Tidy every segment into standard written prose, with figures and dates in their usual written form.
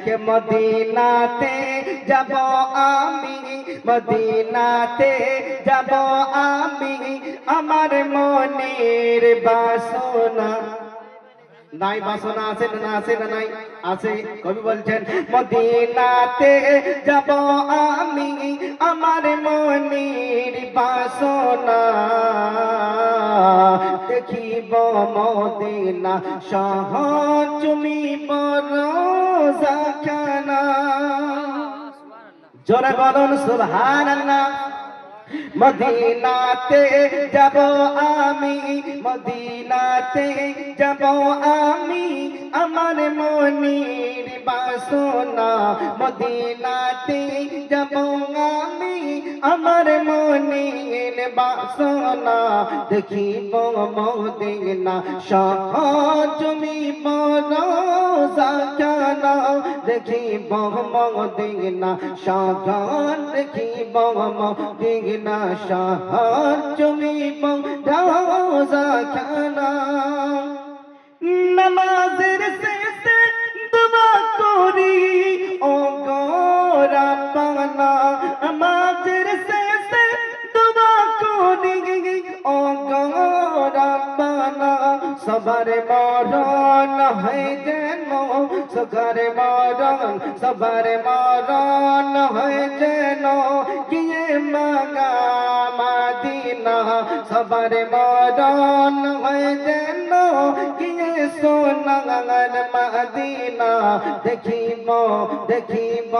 কে মদিনাতে যাব আমি, মদিনাতে যাব আমি, আমার মনের বাসনা। নাই বাসনা আছে না, আছে না নাই? আছে। কবি বলছেন মদিনাতে যাব আমি, আমার মনের বাসনা, দেখিব মদিনা শহর চুমিব রোজাখানা। জোরে বলুন সুবহানাল্লাহ। মদিনাতে যাব আমি, মদিনাতে যাব আমি, আমার মনের বাসনা, মদিনাতে যাব আমি, আমার মনের বাসনা, দেখিব মদিনা শহর চুমিব রোজাখানা, দেখিব মদিনা শহর, দেখিব মদিনা শহর চুমিব রোজাখানা। নামাজের শেষে দোয়া করি ও গো রাব্বানা, নামাজের শেষে দোয়া করি ও গো রাব্বানা, সবার মরণ হয় যেন, সবার মরণ, সবার মরণ হয় যেন গিয়ে মাগা মদিনা, সবার মরণ হয় যেন গিয়ে সোনার মদিনা, দেখিব দেখিব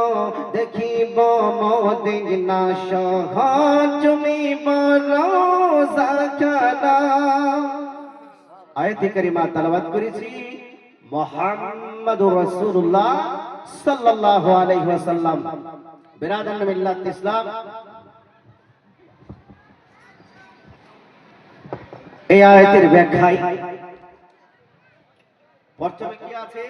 দেখিব মদিনা শহর চুমিব রোজাখানা। আয়াতে কারিমা তেলাওয়াত করেছি মুহাম্মাদুর রাসূলুল্লাহ সাল্লাল্লাহু আলাইহি ওয়াসাল্লাম। বিরাদান মিল্লাত ইসলাম, এই আয়াতের ব্যাখ্যায় প্রথমে কি আছে,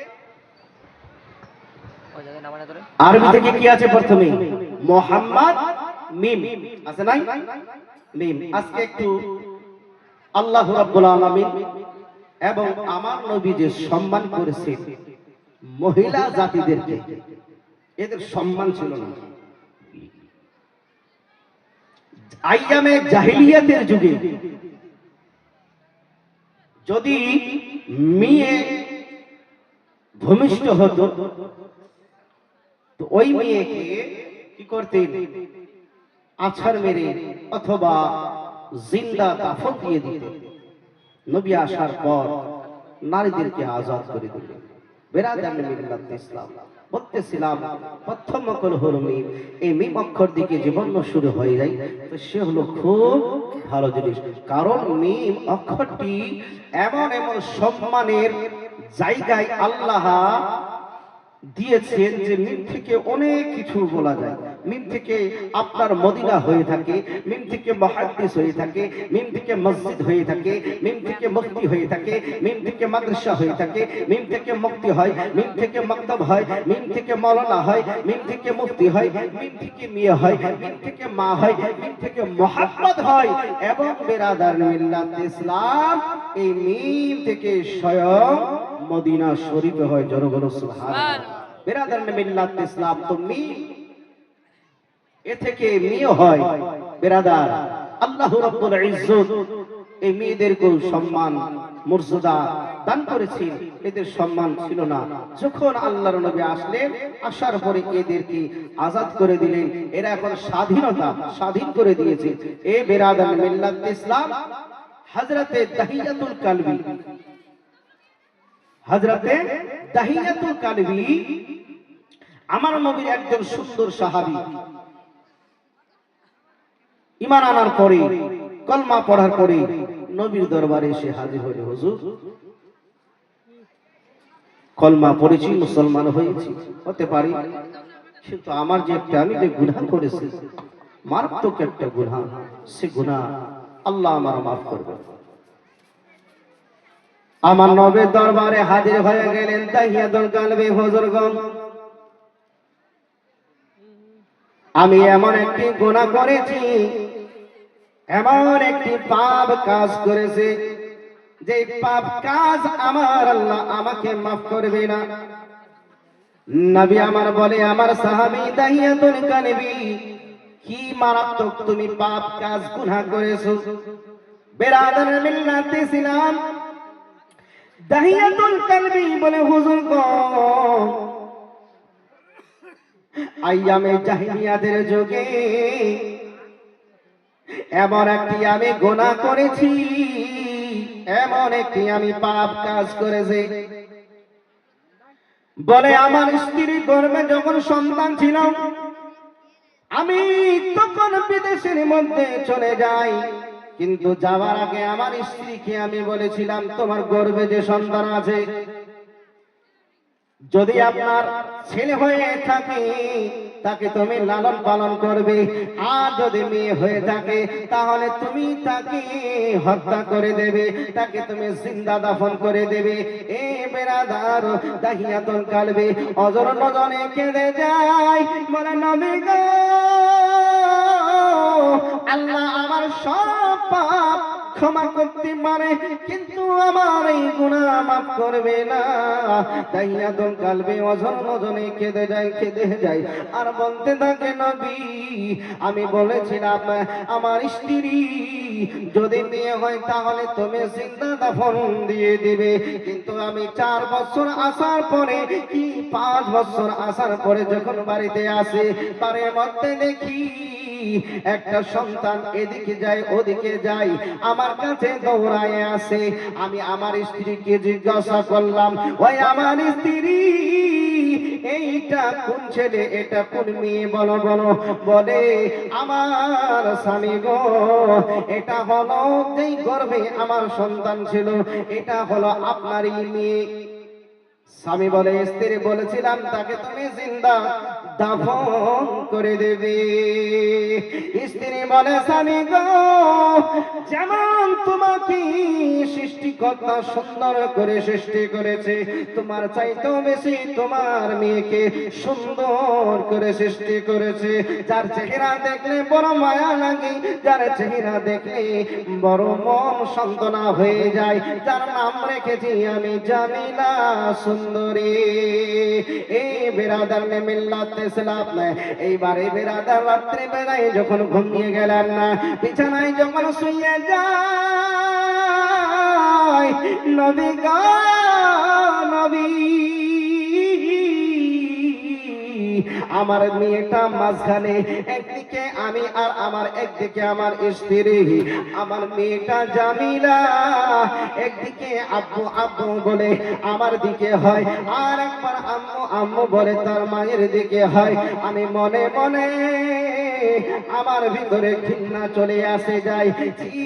আরবি থেকে কি আছে? প্রথমে মুহাম্মদ মিম আছে নাই? মিম। আজকে একটু আল্লাহ রাব্বুল আলামিন এবং আমার নবী যে সম্মান করেছেন মহিলা জাতিদেরকে, এদের সম্মান ছিল না। আইয়ামে জাহিলিয়াতের যুগে যদি মেয়ে ভূমিষ্ঠ হতো তো ওই মেয়েকে কি করতেন? আছাড় মেরে অথবা জিন্দা দাফন দিয়ে দিতেন। নবী আসার পর নারীদেরকে আজাদ করে দিলেন। বিরাদান মিল্লাত ইসলাম, বলতেছিলাম প্রথম অক্ষর হলো মিম। এই মিম অক্ষর দিকে জীবন শুরু হয়ে যায় তো সে হলো খুব ভালো জিনিস। কারণ মিম অক্ষরটি এমন এমন সম্মানের জায়গায় আল্লাহ দিয়েছেন যে মিম থেকে অনেক কিছু বলা যায়। মিম থেকে আপনার মদিনা হয়ে থাকে, মিম থেকে মুহাদ্দিস হয়ে থাকে, মিম থেকে মসজিদ হয়ে থাকে, মিম থেকে মুফতি হয়ে থাকে, মিম থেকে মাদ্রাসা হয়ে থাকে, মিম থেকে মুফতি হয়, মিম থেকে মাকতাব হয়, মিম থেকে মাওলানা হয়, মিম থেকে মুফতি হয়, মিম থেকে মিয়া হয়, মিম থেকে মা হয়, মিম থেকে মুহাম্মদ হয়। এবং বিরাদার মিল্লাত ইসলাম, এই মিম থেকে স্বয়ং মদিনা শরীফ হয়। জনগণ সুবহানাল্লাহ। বিরাদার মিল্লাত ইসলাম, তো মিম এ থেকে মিও হয়। বিরাদার, আল্লাহ রাব্বুল ইজ্জত এই মেয়েদেরকে সম্মান মর্যাদা দান করেছেন। এদের সম্মান ছিল না। যখন আল্লাহর নবী আসলেন, আসার পরে এদেরকে আজাদ করে দিলেন। এরা এখন স্বাধীনতা স্বাধীন করে দিয়েছে। এ বিরাদার মিল্লাত ইসলাম, হযরতে দাহিয়াতুল কালবি, হযরতে দাহিয়াতুল কালবি আমার নবীর একজন সুন্দর সাহাবী। ঈমান আনার পরে, কলমা পড়ার পরে নবীর দরবারে এসে হাজির হলো, হুজুর কলমা পড়েছি, মুসলমান হয়েছি, হতে পারি, কিন্তু আমার যে একটা আমি যে গুনাহ করেছি, মারাত্মক একটা গুনাহ, সে গুনাহ আল্লাহ আমার মাফ করবে। আমার নবীর দরবারে হাজির হয়ে গেলেন দাহিয়াতুল কালবি। হুজুরগণ, আমি এমন একটি গুনাহ করেছি, এমন একটি পাপ কাজ করেছি, যে পাপ কাজ আমার আল্লাহ আমাকে মাফ করবে না। নবী আমার বলে, আমার সাহাবী দাহিয়াতুল কালবি, কি মারাত্মক তুমি পাপ কাজ গুনাহ করেছো। বেরাদার মিল্লাত ইসলাম, দাহিয়াতুল কালবি বলে, হুজুর গো, আইয়ামে জাহিলিয়াতের যুগে এমন একটি আমি গুনাহ করেছি, এমন একটি আমি পাপ কাজ করেছি। বলে, আমার স্ত্রীর গর্ভে যখন সন্তান ছিল, আমি তখন বিদেশের মধ্যে চলে যাই, কিন্তু যাওয়ার আগে আমার স্ত্রীকে আমি বলেছিলাম, তোমার গর্ভে যে সন্তান আছে, যদি আপনার ছেলে হয়ে থাকে তাকে তুমি লালন পালন করবে, আর যদি মেয়ে হয়ে থাকে তাহলে তুমি তাকে হত্যা করে দেবে, তাকে তুমি জিন্দা দাফন করে দেবে। এ বেরাদার, দাহিয়াতুল কালবি অজর নজরে কেঁদে যায়, বলে, নবী গো, আল্লাহ আমার সব পাপ ক্ষমা করতে পারে, কিন্তু আমার এই গুনাহ মাফ করবে না। দাহিয়াতুল কালবি অঝর নজরে কেঁদে যায় আর বলতে থাকে, নবী, আমি বলেছিলাম আমার স্ত্রী যদি মেয়ে হয় তাহলে তুমি জিন্দা দাফন দিয়ে দিবে, কিন্তু আমি 4 বছর আসার পরে কি 5 বছর আসার পরে যখন বাড়িতে আসে, বাড়ির মধ্যে দেখি একটা সন্তান এদিকে যায় ওদিকে যায়, আমার কাছে দৌড়ায় আসে। আমি আমার স্ত্রীকে জিজ্ঞাসা করলাম, ওই আমার স্ত্রী, এইটা কোন ছেলে, এটা কোন মেয়ে, বলো বলো। বলে, আমার স্বামী গো, এটা হলো যেই গর্ভে আমার সন্তান ছিল, এটা হলো আপনারই মেয়ে। স্বামী বলে, স্ত্রী বলেছিলাম তাকে তুমি জিন্দা দাফন করে দেবে। স্ত্রী বলে, স্বামী গো, যেমন তোমাকে সৃষ্টিকর্তা সুন্দর করে সৃষ্টি করেছে, তোমার চাইতেও বেশি তোমার মেয়েকে সুন্দর করে সৃষ্টি করেছে। যার চেহারা দেখলে বড় মায়া লাগে, যার চেহারা দেখলে বড় মন সান্ত্বনা হয়ে যায়, যার নাম রেখেছি আমি জামিলা সুন্দরী। এই বেরাদার নে মিল্লাত ইসলাম, এইবারে বেরাদার রাত্রে বেলায় যখন ঘুমিয়ে গেলেন না, বিছানায় যখন শুয়ে যায়, নবী গো, নবী, আমার মেয়েটা মাঝখানে, একদিকে আমি আর আমার একদিকে আমার স্ত্রী, আমার মেয়েটা জামিলা একদিকে আব্বু আব্বু বলে আমার দিকে হয়, আর একবার আম্মু আম্মু বলে তার মায়ের দিকে হয়। আমি মনে মনে আমার ভিতরে ঘৃণা চলে আসে যায়, ছি ছি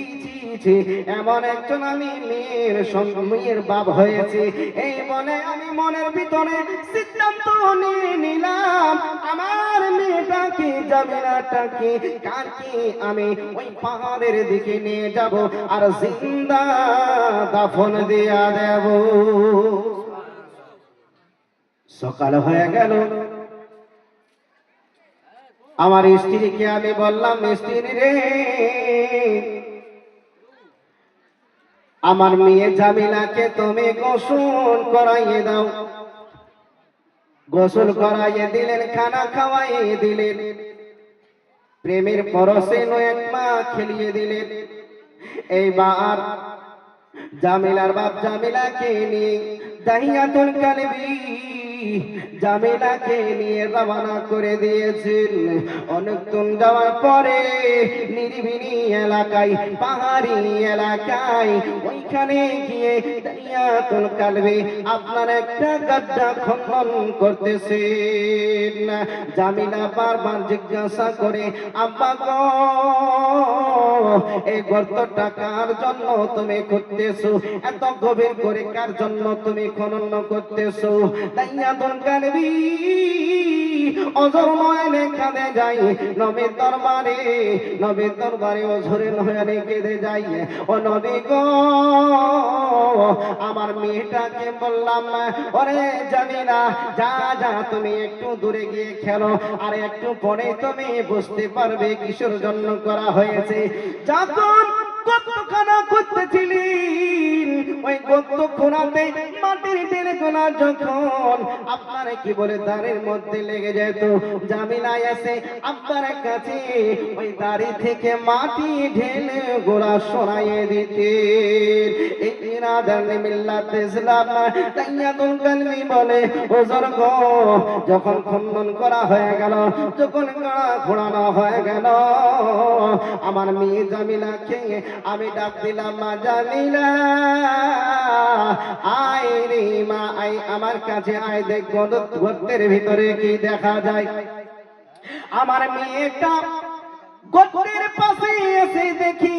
ছি, এমন একজন আমি মেয়ের বাপ হয়েছে। এই বলে আমি মনের ভিতরে সিদ্ধান্ত নিয়ে নিলাম, আমার মেয়েটাকে জামিলাটাকে কালকে আমি ওই পাহাড়ের দিকে নিয়ে যাব আর জিন্দা দাফন দিয়া দেব। সকাল হয়ে গেল, আমার স্ত্রীকে আমি বললাম, স্ত্রী রে, আমার মেয়ে জামিলাকে তুমি গোসল করাইয়ে দাও। গোসল করাইয়ে দিলেন, খানা খাওয়াইয়ে দিলেন, প্রেমের পরশে নয় মা খেলিয়ে দিলেন। এইবার জামিলার বাপ জামিলাকে নিয়ে দাহিয়াতুল কালবি জামিলাকে নিয়ে রওনা করে দিয়েছেন। অনেকক্ষণ যাওয়ার পরে নিরিবিলি এলাকায়, পাহাড়ি এলাকায়, ওইখানে গিয়ে দাহিয়াতুল কালবি আপনার একটা গাড্ডা খনন করতেছেন। জামিলা বারবার জিজ্ঞাসা করে, আব্বা গো, এই গর্তটা কার জন্য তুমি করতেছো? এত গভীর করে কার জন্য তুমি খনন করতেছো? দাহিয়াতুল কালবি অজর নয়নে কাঁদে যাই, নবীর দরবারে অঝরে নয়নে কেঁদে যাই, ও নবী গো, আমার মেয়েটাকে বললাম, ওরে জামিলা, যা যা, তুমি একটু দূরে গিয়ে খেলো, আর একটু পরে তুমি বুঝতে পারবে কিসের জন্য করা হয়েছে। যখন গর্তখানা করতেছিলেন, ওই গর্ত খোঁড়াতে মাটির ঢেলেগুলা যখন আপনার কি বলে দাঁড়ের মধ্যে লেগে যেত, জামিলা এসে আপনার কাছে ওই দাড়ি থেকে মাটি ঢেলে গোড়া সরাইয়ে দিতে। এই ইরাদার মিল্লাত ইসলাম তাইয়াতুল কালবি বলে, হুজুর গো, যখন খনন করা হয়ে গেল, যখন গড়া ঘোরানো হয়ে গেল, আমার মেয়ে জামিলাকে আমি ডাক দিলাম, মা জামিলা আয় রে মা, আয় আমার কাছে আয়, দেখ গর্তের ভিতরে কি দেখা যায়। আমার মেয়েটা গর্তের পাশে এসে দেখি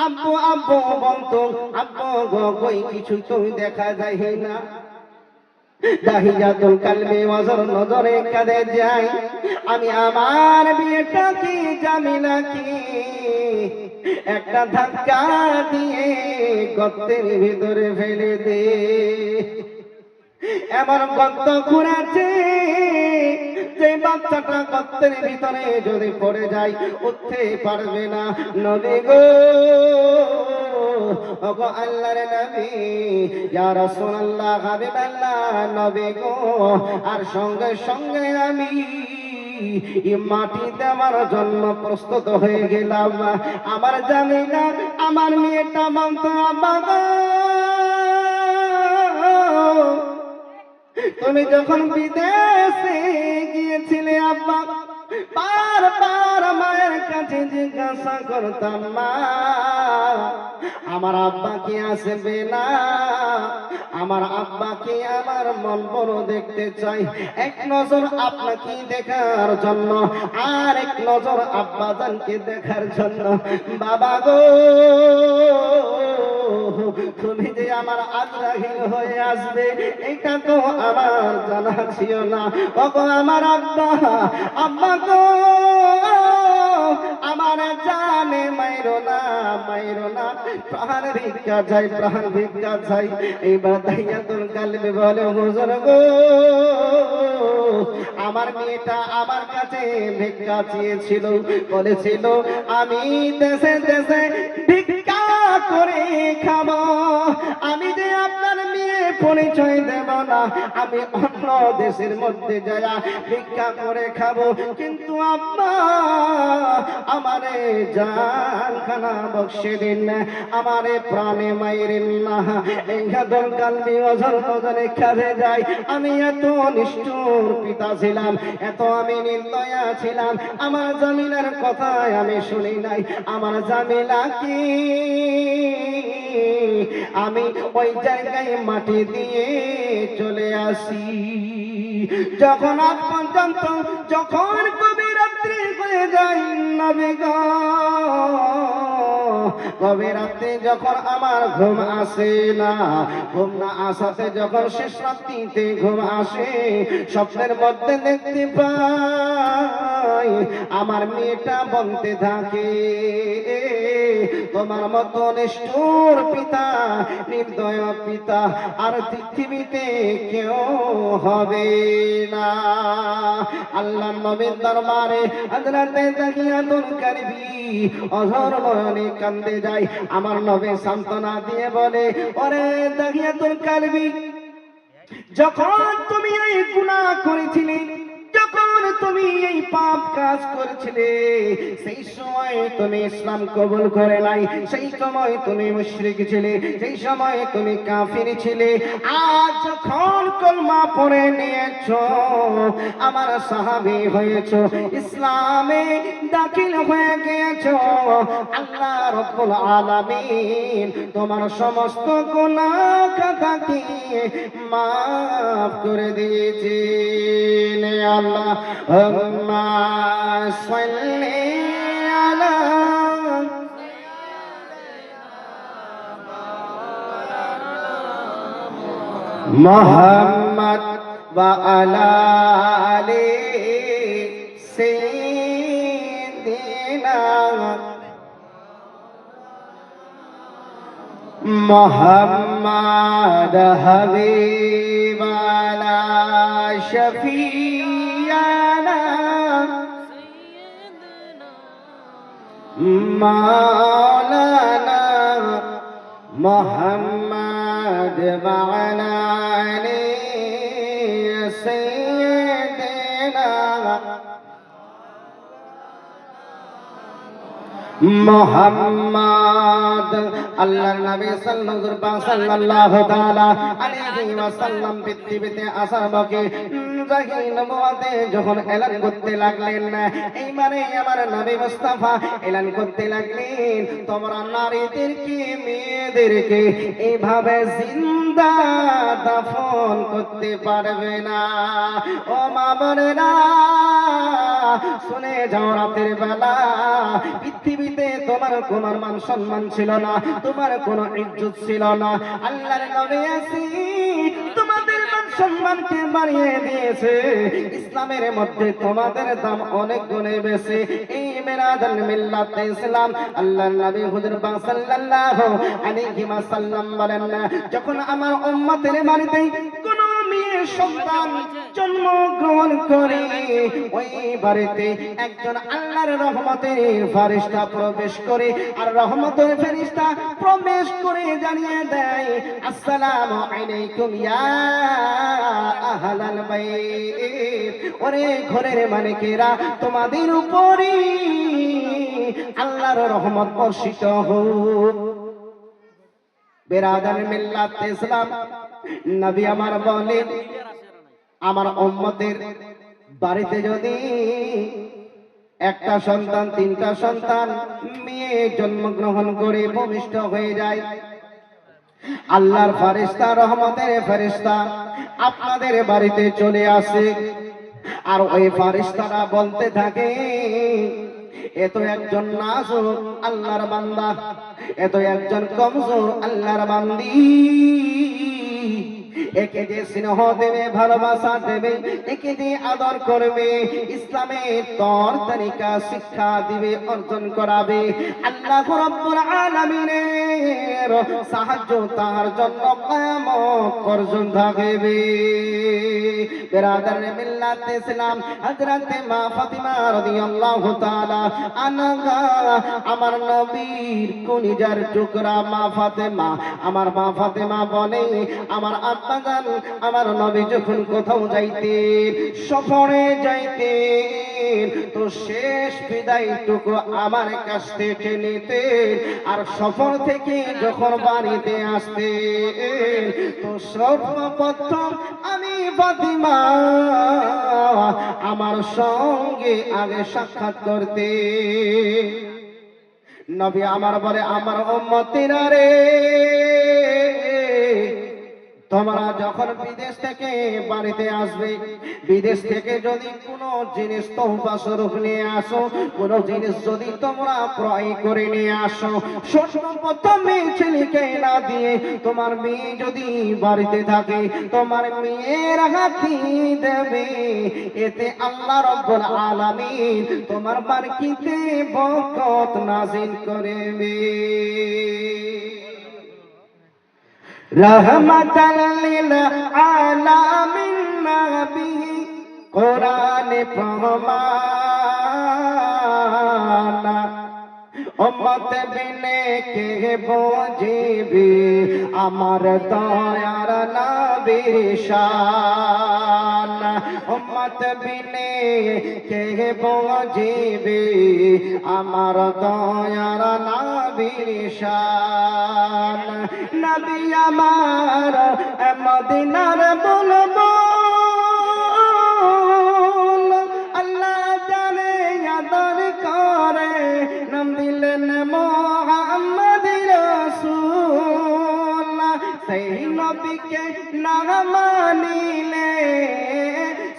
আব্বু আব্বু বলতো, আব্বু গো কই কিছু তুমি দেখা যায় না। দাহিয়াতুল কালবি ওয়াজর নজরে কাঁদে যায়, আমি আমার বিয়েটাকে জামিলাকে একটা ধাক্কা দিয়ে গর্তের ভিতরে ফেলে দে। এমন গর্ত খুঁড়েছে যে বাচ্চাটা গর্তের ভিতরে যদি পড়ে যায় উঠতে পারবে না। নবী গো, ওগো আল্লাহর নবী, ইয়া রাসূলুল্লাহ, হাবিবাল্লাহ, নবী গো, আর সঙ্গে সঙ্গে আমি মাটি দেওয়ার জন্য প্রস্তুত হয়ে গেলাম। আমার জামিলা, আমার মেয়েটা বলতো, আব্বা গো, তুমি যখন বিদেশে গিয়েছিলে আব্বা, বারবার মায়ের কাছে জিজ্ঞাসা করতাম, মা আমার আব্বা কি আসবে না, আমার আব্বাকে আমার মন বড় দেখতে চাই, এক নজর আপনাকে দেখার জন্য, আর এক নজর আব্বাজানকে দেখার জন্য। বাবা গো, তুমি যে আমার আজরাইল হয়ে আসবে এটা তো আমার জানা ছিল না। ওগো আমার আব্বা, আম্মা গো, আমার জানে মাইরো না, মাইরো না, প্রাণ ভিক্ষা চাই, প্রাণ ভিক্ষা চাই। এইবার দাহিয়াতুল কালবি বলে, হুজুর গো, আমার মেয়েটা আমার কাছে ভিক্ষা চেয়েছিল, বলেছিল আমি দেশে দেশে ভিক্ষা করে খাবো, আমি যে আপনার মেয়ে পরিচয় দেব না, আমি অন্য দেশের মধ্যে যায়া ভিক্ষা করে খাবো, কিন্তু আম্মা আমারে জানখানা বক্সে দিন, আমারে প্রাণে মাইরেন না। এই গাদর কালবি ওজর নজরে কাঁদে যায়, আমি এত নিষ্ঠুর পিতা ছিলাম, এত আমি নির্দয়া ছিলাম, আমার জামিলার কথায় আমি শুনি নাই। আমার জামিলা কি আমি ওই জায়গায় মাটি দিয়ে চলে আসি। যখন আজ পর্যন্ত, যখন কবি রাত্রি হয়ে যায়, নবী গো, কবি রাত্রে যখন আমার ঘুম আসে না, ঘুম না আসাতে যখন শেষ রাত্রিতে ঘুম আসে, স্বপ্নের মধ্যে দেখতে পাই আমার মেয়েটা বলতে থাকে, তোমার মতো নিষ্ঠুর পিতা, নির্দয় পিতা আর পৃথিবীতে কেউ হবে না। আল্লাহ নবীর দরবারে হযরতে দাহিয়াতুল কালবি অঝর নয়নে কান্দে যায়। আমার নবী সান্ত্বনা দিয়ে বলে, ওরে দাহিয়াতুল কালবি, যখন তুমি এই গুনাহ করেছিলে, যখন তুমি এই পাপ কাজ করেছিলে, সেই সময় তুমি ইসলাম কবুল করে নাই, সেই সময় তুমি মুশরিক ছিলে, সেই সময় তুমি কাফির ছিলে। আজ যখন কলমা পড়ে নিয়েছো, আমার সাহাবী হয়েছো, ইসলামে দাখিল হয়ে গিয়েছো, আল্লাহ রাব্বুল আলামিন তোমার সমস্ত গুনাহ খাতাকে মাফ করে দিয়েছেন। আল্লাহুম্মা সাল্লি আলা মুহাম্মদ ওয়া আলা আলি সাইয়্যিদিনা মুহাম্মদ হাবিবানা শফিয়ানা মাওলানা محمد وعلى آل سيدنا মোহাম্মদ আল্লাহর নবী সাল্লাল্লাহু তাআলা আলাইহি ওয়াসাল্লাম পৃথিবীতে আসার বকে নবুয়তে যখন এলান করতে লাগলেন, এই মানে আমার নবী মুস্তাফা এলান করতে লাগলেন, তোমরা নারীদেরকে মেয়েদেরকে এইভাবে জিন্দা দাফন করতে পারবে না। ও মা বোনেরা শুনে যাও, রাতের বেলা পৃথিবীতে তোমার কোনো মান সম্মান ছিল না, তোমার কোনো ইজ্জত ছিল না। আল্লাহর নবী আসি তোমাদের মান সম্মানকে বাড়িয়ে দিয়েছে, ইসলামের মধ্যে তোমাদের দাম অনেক গুণে বেশি। এই মিলাদুল মিল্লাত ইসলাম আল্লাহর নবী হুজুর পাক সাল্লাল্লাহু আলাইহি ওয়াসাল্লাম বলেন, যখন আমার উম্মতের বাড়িতে কোন মেয়ে সন্তান জন্মগ্রহণ করে, ওই বাড়িতে একজন আল্লাহর রহমতের ফেরেশতা প্রবেশ করে, আর রহমতের ফেরেশতা প্রবেশ করে জানিয়ে দেয়, আসসালামু আলাইকুম ইয়া আহলাল বাইত। ওরে ঘরের মালিকেরা, তোমাদের উপরে আল্লাহর রহমত বর্ষিত হোক। বেরাদার মিল্লাত ইসলাম নবী আমার বলেন, আমার উম্মতের বাড়িতে যদি একটা সন্তান, তিনটা সন্তান মেয়ে জন্মগ্রহণ করে ভূমিষ্ঠ হয়ে যায়, আল্লাহর ফেরেশতা, রহমতের ফেরেশতা আপনাদের বাড়িতে চলে আসে, আর ওই ফেরেশতারা বলতে থাকে, এ তো একজন নাজুক আল্লাহর বান্দা, এ তো একজন কমজোর আল্লাহর বান্দি, একে যে স্নেহ দেবে, ভালোবাসা দেবে, একে যে আদর করবে, ইসলামের তর তরিকা শিক্ষা দিবে, অর্জন করাবে, আল্লাহ রাব্বুল আলামিনের সাহায্য তার জন্য কিয়ামত পর্যন্ত থাকবে। বেরাদার মিল্লাত ইসলাম হযরত মা ফাতিমা রাদিয়াল্লাহু তাআলা আনহা, আমার নবীর কলিজার টুকরা মা ফাতেমা, আমার মা ফাতেমা বলে, আমার আব্বা জান, আমার নবী যখন কোথাও যাইতেন, সফরে যাইতেন, তো শেষ বিদায়টুকু আমার কাছ থেকে নিতেন, আর সফর থেকে যখন বাড়িতে আসতেন, তো সর্বপ্রথম আমি ফাতিমা আমার সঙ্গে আগে সাক্ষাৎ করতে। নবী আমার বলে, আমার উম্মতিরা রে, তোমরা যখন বিদেশ থেকে বাড়িতে আসবে, বিদেশ থেকে যদি কোনো জিনিস তোহফা স্বরূপ নিয়ে আসো, কোনো জিনিস যদি তোমরা ক্রয় করে নিয়ে আসো, সর্বপ্রথম ছেলেকে না দিয়ে তোমার মেয়ে যদি বাড়িতে থাকে, তোমার মেয়ের হাতে দেবে, এতে আল্লাহ রাব্বুল আলামিন তোমার বাড়িতে বরকত নাযিল করবে। রহমাতাল লিল আলামিন নবী কোরআনে প্রমাণ, উম্মত বিনে কে বুঝিবি আমার দয়ার নবীর শান, উম্মত বিনে কে বুঝিবি আমার দয়ার নবীর শান। নবী আমার মদিনার বলবো, আল্লাহ জানে আদর করে, নাম দিলেন মুহাম্মদ রাসূল। সেই নবীকে না মানিলে,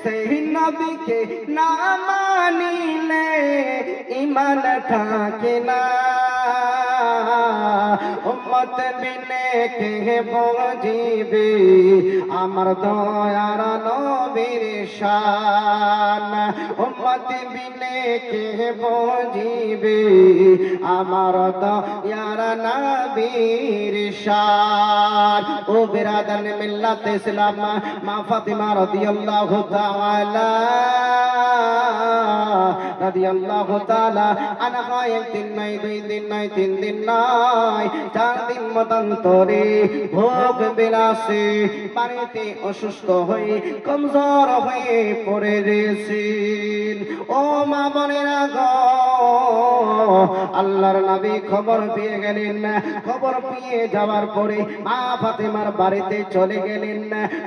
সেই নবীকে না মানিলে ঈমান থাকে না। উম্মত বিনে কে বুঝিবি আমার দয়ার নবীর শান, উম্মত বিনে কে বুঝিবি আমার দয়ার নবীর শান। ও বিরাদান মিল্লাত ইসলাম, মা ফাতিমা রাদিয়াল্লাহু তাআলা রাদিয়াল্লাহু তাআলা আনহা একদিন নয়, 2 দিন নয়, 3 দিন নয়, 4 দিন মতান্তরে ভোগ বিলাসে বাড়িতে অসুস্থ হয়ে কমজোর হয়ে পড়ে রয়েছেন। ও মা বোনেরা গো, আল্লাহর নবী খবর পেয়ে গেলেন। খবর পেয়ে যাওয়ার পরে মা ফাতেমার বাড়িতে চলে গেলেন।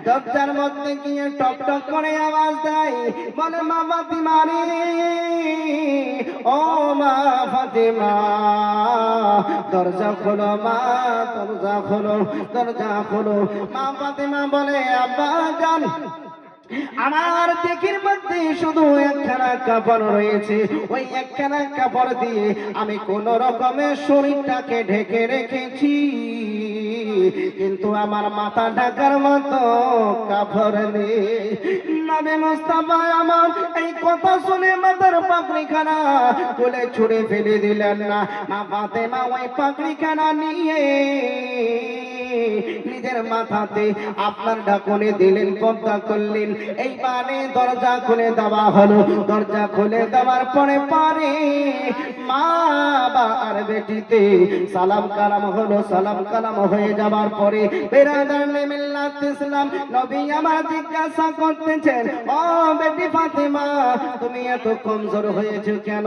দরজার মধ্যে গিয়ে টক টক করে আওয়াজ দেয়, বলে মা ফাতেমা রে, ও মা ফাতেমা, দরজা খোলো মা, দরজা খোলো, দরজা খোলো। মা ফাতেমা বলে, আব্বা জান, আমার দেখির মধ্যে শুধু একখানা কাপড় রয়েছে, ওই একখানা কাপড় দিয়ে আমি কোন রকমে শরীরটাকে ঢেকে রেখেছি, কিন্তু আমার মাথা ঢাকার মতো কাপড় নেই। নবী মুস্তাফা আমার এই কথা শুনে মাথার পাগড়িখানা তুলে ছুঁড়ে ফেলে দিলেন না। মা ফাতেমা ওই পাগড়িখানা নিয়ে নিজের মাথাতে আপনার ঢাকনে দিলেন, পর্দা করলেন। এইবারে দরজা খুলে দেওয়া হলো। দরজা খুলে দেওয়ার পরে মা বা আর বেটিতে সালাম কালাম হলো। সালাম কালাম হয়ে যাবার পরে বেরাদারে মিল্লাত ইসলাম নবী আমার জিজ্ঞাসা করতেছেন, ও বেটি ফাতেমা, তুমি এত কমজোর হয়েছো কেন,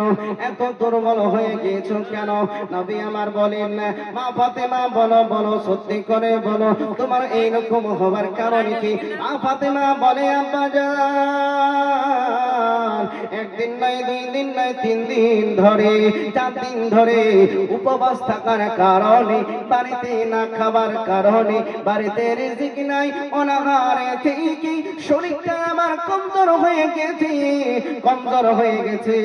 এত দুর্বল হয়ে গিয়েছো কেন? নবী আমার বলেন, মা ফাতেমা বলো, বলো, সত্যি করে বলো, তোমার এইরকম হবার কারণ কি? মা ফাতেমা বলে, আব্বা জান, একদিন নয়, 2 দিন নয়, 3 দিন ধরে, 4 দিন ধরে উপবাস থাকার কারণে, বাড়িতে না খাবার কারণে, বাড়িতে রিজিক নাই, অনাহারে থেকে শরীরটা আমার কমজোর হয়ে গেছে, কমজোর হয়ে গেছে,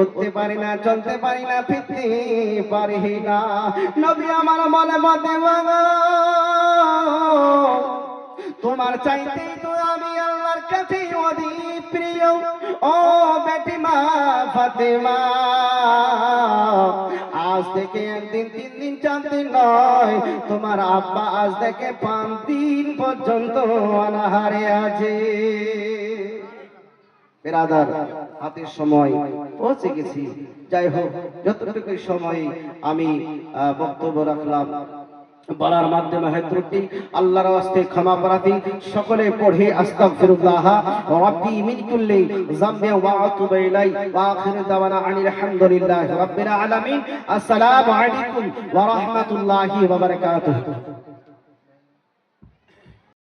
উঠতে পারি না, চলতে পারি না, ফিরতে পারি না। নবী আমার বলে, ফাতেমা, তোমার চাইতে তো আমি আল্লাহর কাছে অধিক প্রিয়। ও বেটি মা ফাতেমা, আজ থেকে 1 দিন, 3 দিন, 4 দিন নয়, তোমার আব্বা আজ থেকে 5 দিন পর্যন্ত অনাহারে আছে। বেরাদার, হাতের সময় পৌঁছে গেছি। যাই হোক, যতটুকু সময় আমি বক্তব্য রাখলাম, বলার মাধ্যমে হয় ত্রুটি, আল্লাহর ওয়াস্তে ক্ষমা প্রার্থী। সকলে পড়ে আস্তাগফিরুল্লাহ রাব্বি মিন কুল্লি যামবি ওয়া আতুবু ইলাই ওয়া আখিরু দাওয়ানা আনিল হামদুলিল্লাহি রাব্বিল আলামিন। আসসালামু আলাইকুম ওয়া রাহমাতুল্লাহি ওয়া বারাকাতুহু।